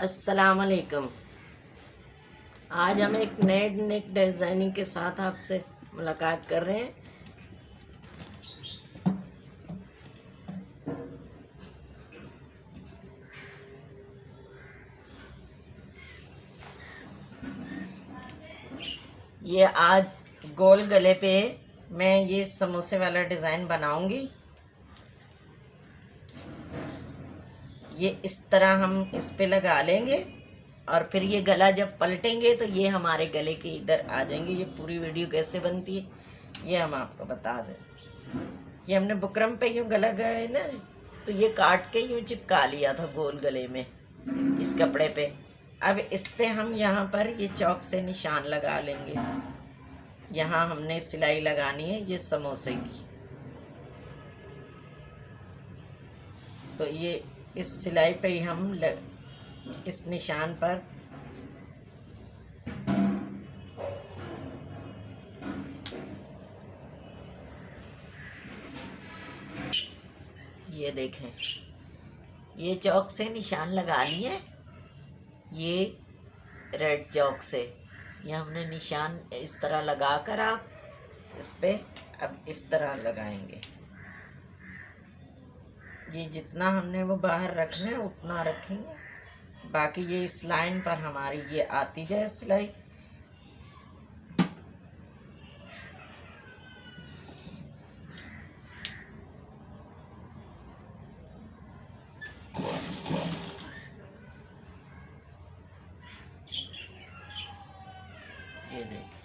अस्सलाम वालेकुम। आज हम एक नए नेक डिज़ाइनिंग के साथ आपसे मुलाकात कर रहे हैं। ये आज गोल गले पे मैं ये समोसे वाला डिज़ाइन बनाऊंगी। ये इस तरह हम इस पे लगा लेंगे और फिर ये गला जब पलटेंगे तो ये हमारे गले के इधर आ जाएंगे। ये पूरी वीडियो कैसे बनती है ये हम आपको बता दें। ये हमने बुकरम पे यूँ गला गए ना, तो ये काट के यूँ चिपका लिया था गोल गले में इस कपड़े पे। अब इस पे हम यहाँ पर ये चौक से निशान लगा लेंगे। यहाँ हमने सिलाई लगानी है ये समोसे की। तो ये इस सिलाई पे ही हम इस निशान पर ये देखें, ये चौक से निशान लगा लिए। ये रेड चौक से ये हमने निशान इस तरह लगा कर आप इस पे अब इस तरह लगाएंगे। ये जितना हमने वो बाहर रखना है उतना रखेंगे, बाकी ये इस लाइन पर हमारी ये आती जाए सिलाई। ये देखिए,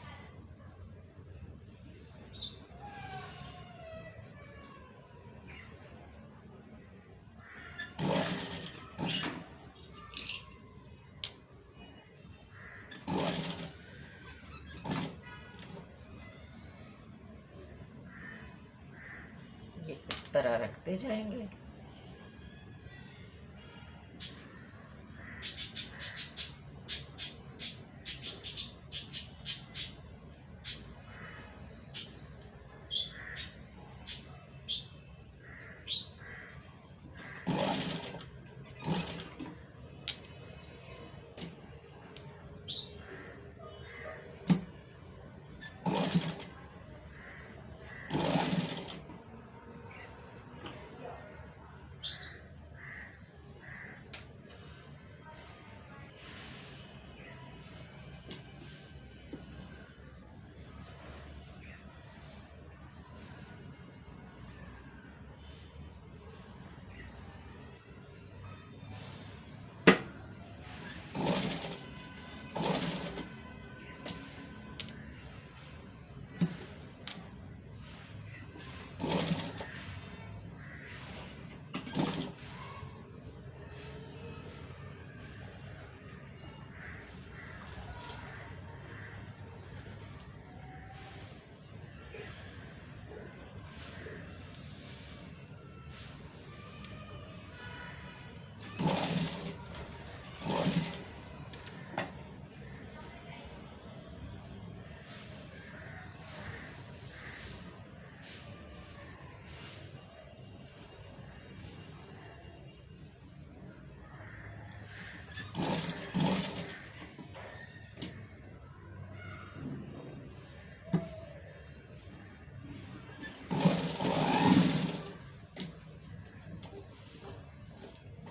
ये इस तरह रखते जाएंगे।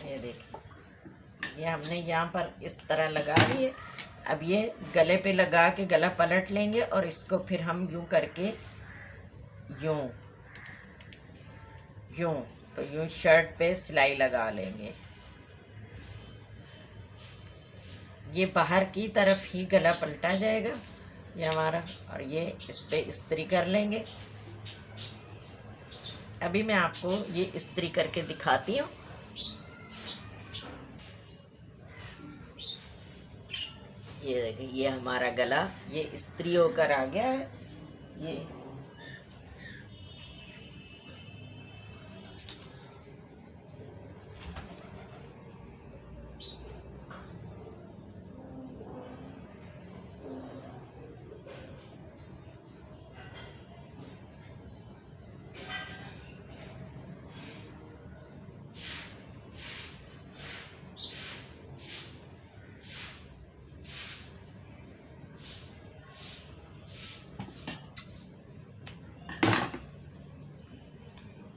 ये देखिए, ये हमने यहाँ पर इस तरह लगा लिए। अब ये गले पे लगा के गला पलट लेंगे और इसको फिर हम यूं करके यूं यूं तो यूं शर्ट पे सिलाई लगा लेंगे। ये बाहर की तरफ ही गला पलटा जाएगा ये हमारा, और ये इस पे इस्त्री कर लेंगे। अभी मैं आपको ये इस्त्री करके दिखाती हूँ। ये देखिए, ये हमारा गला ये इस्त्री होकर आ गया है। ये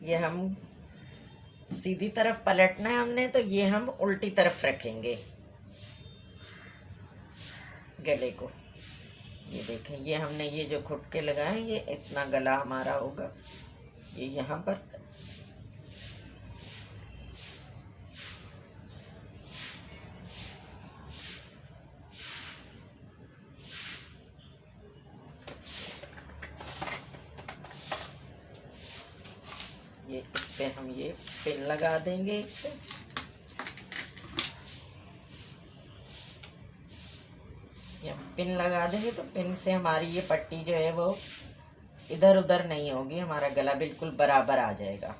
ये हम सीधी तरफ पलटना है हमने, तो ये हम उल्टी तरफ रखेंगे गले को। ये देखें, ये हमने ये जो घुटके लगाए, ये इतना गला हमारा होगा, ये यहाँ पर। ये इस पे हम ये पिन लगा देंगे एक पे। ये हम पिन लगा देंगे तो पिन से हमारी ये पट्टी जो है वो इधर उधर नहीं होगी, हमारा गला बिल्कुल बराबर आ जाएगा।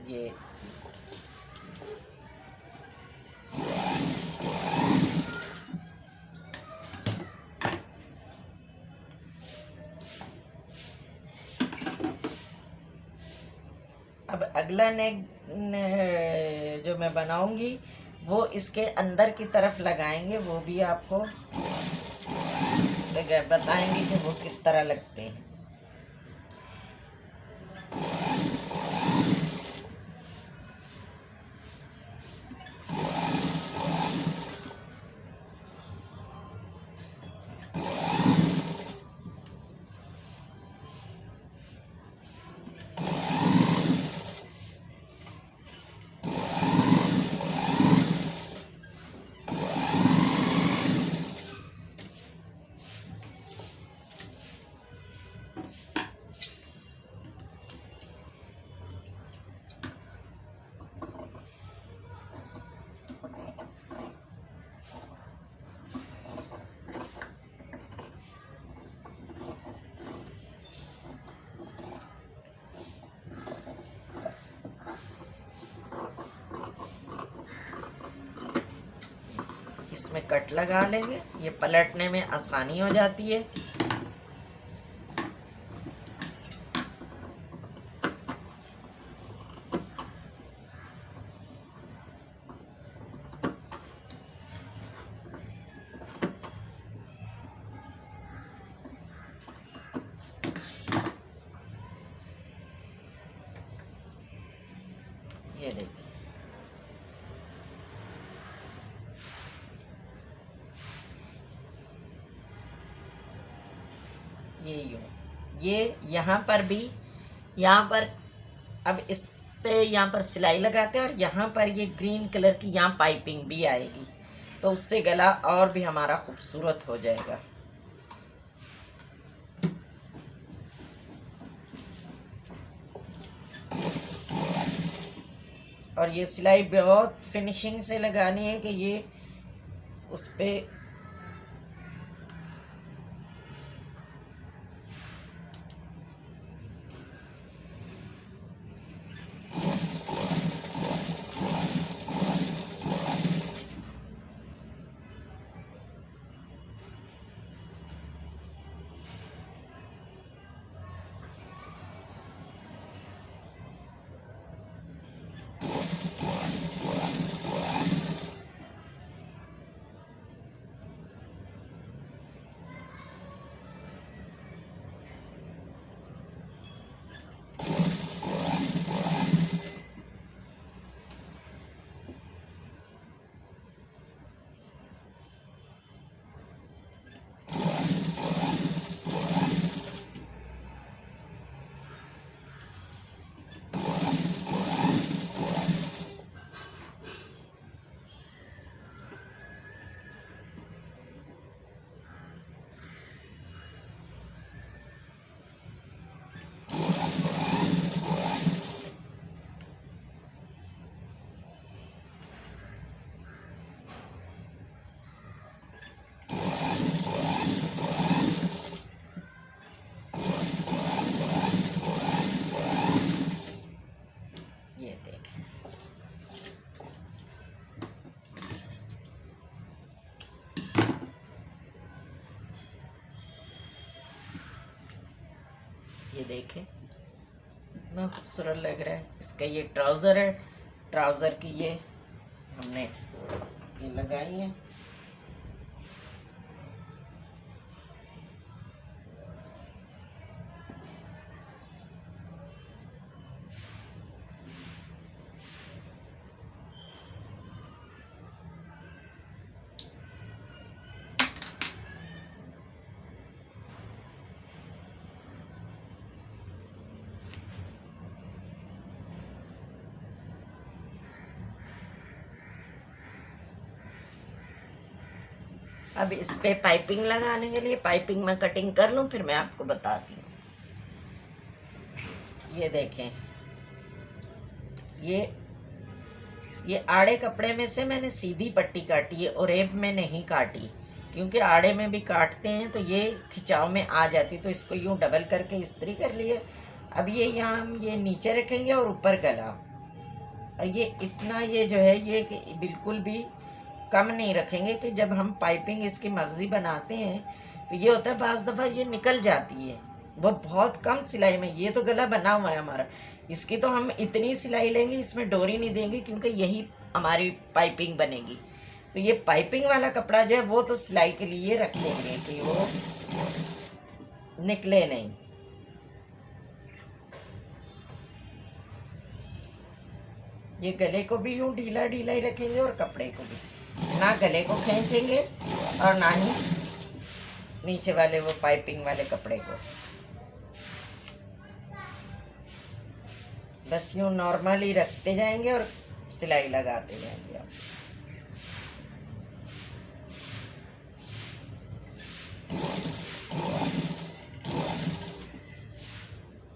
ये अब अगला नेक जो मैं बनाऊंगी वो इसके अंदर की तरफ लगाएंगे, वो भी आपको बताएंगे कि वो किस तरह लगते हैं। इसमें कट लगा लेंगे, ये पलटने में आसानी हो जाती है। ये देखिए, ये यूँ, ये यहाँ पर भी, यहाँ पर अब इस पे यहाँ पर सिलाई लगाते हैं और यहाँ पर ये ग्रीन कलर की यहाँ पाइपिंग भी आएगी, तो उससे गला और भी हमारा खूबसूरत हो जाएगा। और ये सिलाई बहुत फिनिशिंग से लगानी है कि ये उस पे ये देखें इतना खूबसूरत लग रहा है। इसका ये ट्राउज़र है, ट्राउज़र की ये हमने ये लगाई है। अब इस पे पाइपिंग लगाने के लिए पाइपिंग में कटिंग कर लूँ, फिर मैं आपको बताती हूँ। ये देखें, ये आड़े कपड़े में से मैंने सीधी पट्टी काटी है और एब में नहीं काटी, क्योंकि आड़े में भी काटते हैं तो ये खिंचाव में आ जाती, तो इसको यूँ डबल करके इस्त्री कर लिए। अब ये यहाँ हम ये नीचे रखेंगे और ऊपर गला, और ये इतना ये जो है ये बिल्कुल भी कम नहीं रखेंगे कि जब हम पाइपिंग इसकी मगज़ी बनाते हैं तो ये होता है बाज़ दफ़ा ये निकल जाती है, वो बहुत कम सिलाई में। ये तो गला बना हुआ है हमारा, इसकी तो हम इतनी सिलाई लेंगे, इसमें डोरी नहीं देंगे क्योंकि यही हमारी पाइपिंग बनेगी। तो ये पाइपिंग वाला कपड़ा जो है वो तो सिलाई के लिए रख देंगे कि वो निकले नहीं। ये गले को भी यूँ ढीला ढीला ही रखेंगे और कपड़े को भी, ना गले को खींचेंगे और ना ही नीचे वाले वो पाइपिंग वाले कपड़े को। बस यूँ नॉर्मली रखते जाएंगे और सिलाई लगाते जाएंगे आप।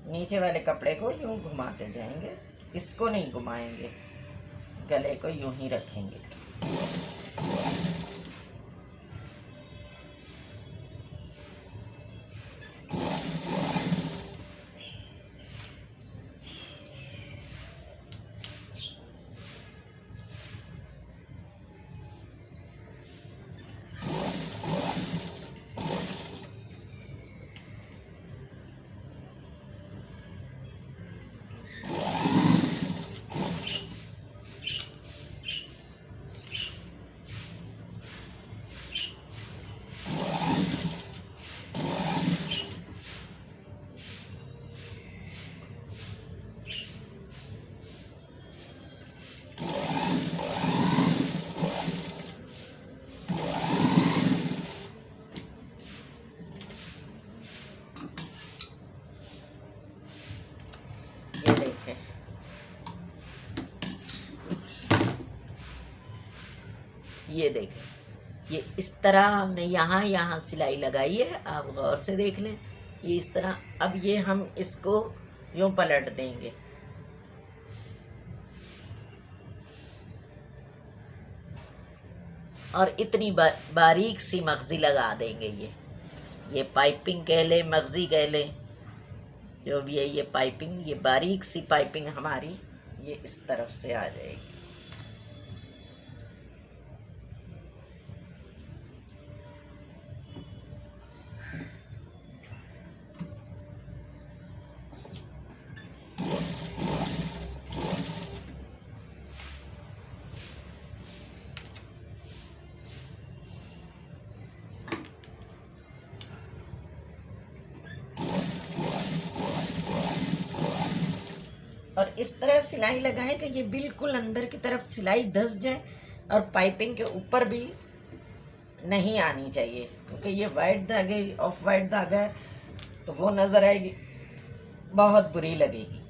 नीचे वाले कपड़े को यूँ घुमाते जाएंगे, इसको नहीं घुमाएंगे, गले को यूँ ही रखेंगे। ये देखें, ये इस तरह हमने यहाँ सिलाई लगाई है, आप गौर से देख लें, ये इस तरह। अब ये हम इसको यूँ पलट देंगे, और इतनी बारीक सी मगज़ी लगा देंगे। ये पाइपिंग कह ले, मगज़ी कह ले, जो भी है, ये पाइपिंग, ये बारीक सी पाइपिंग हमारी ये इस तरफ से आ जाएगी। और इस तरह सिलाई लगाएं कि ये बिल्कुल अंदर की तरफ सिलाई धंस जाए और पाइपिंग के ऊपर भी नहीं आनी चाहिए, क्योंकि ये वाइट धागे, ऑफ वाइट धागा है तो वो नज़र आएगी, बहुत बुरी लगेगी।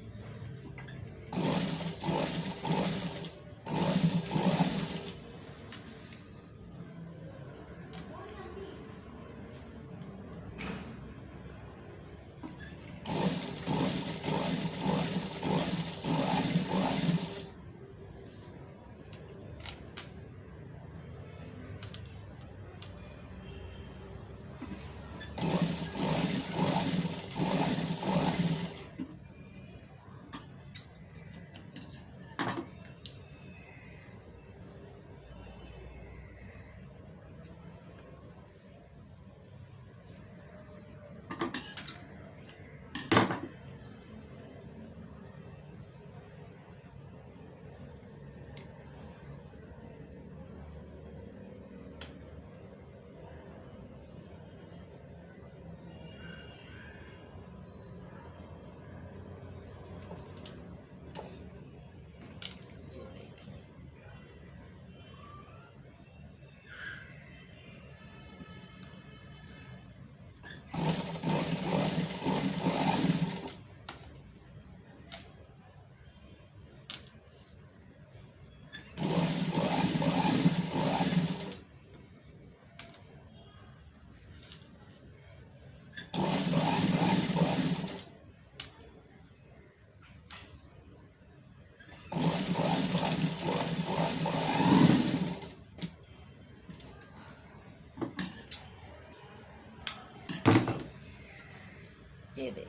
ये देख,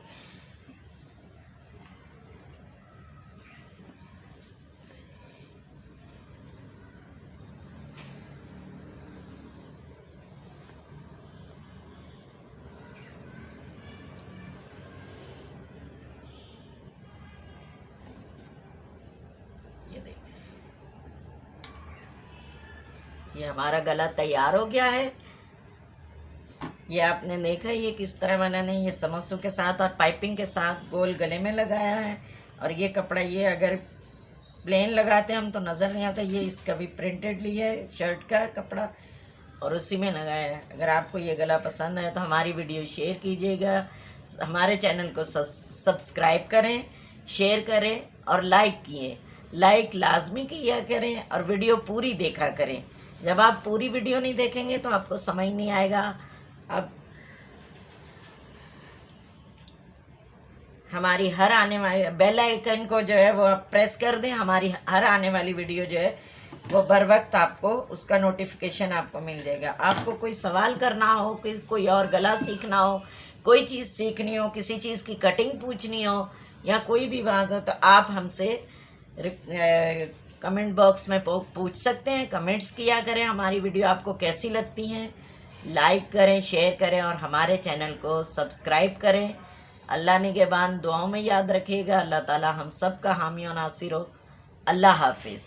ये देख, ये हमारा गला तैयार हो गया है। ये आपने देखा ये किस तरह मैंने ये समोसों के साथ और पाइपिंग के साथ गोल गले में लगाया है। और ये कपड़ा, ये अगर प्लेन लगाते हम तो नज़र नहीं आता, ये इसका भी प्रिंटेड लिया है शर्ट का कपड़ा और उसी में लगाया है। अगर आपको ये गला पसंद है तो हमारी वीडियो शेयर कीजिएगा, हमारे चैनल को सब्सक्राइब करें, शेयर करें और लाइक लाजमी किया करें और वीडियो पूरी देखा करें। जब आप पूरी वीडियो नहीं देखेंगे तो आपको समझ नहीं आएगा। अब हमारी हर आने वाली बेल आइकन को जो है वो आप प्रेस कर दें, हमारी हर आने वाली वीडियो जो है वो बर वक्त आपको उसका नोटिफिकेशन आपको मिल जाएगा। आपको कोई सवाल करना हो, कोई और गला सीखना हो, कोई चीज़ सीखनी हो, किसी चीज़ की कटिंग पूछनी हो या कोई भी बात हो तो आप हमसे कमेंट बॉक्स में पूछ सकते हैं। कमेंट्स किया करें, हमारी वीडियो आपको कैसी लगती हैं, लाइक करें, शेयर करें और हमारे चैनल को सब्सक्राइब करें। अल्लाह निगहबान, दुआओं में याद रखिएगा। अल्लाह ताला हम सब का हामी और नासिर हो। अल्लाह हाफिज़।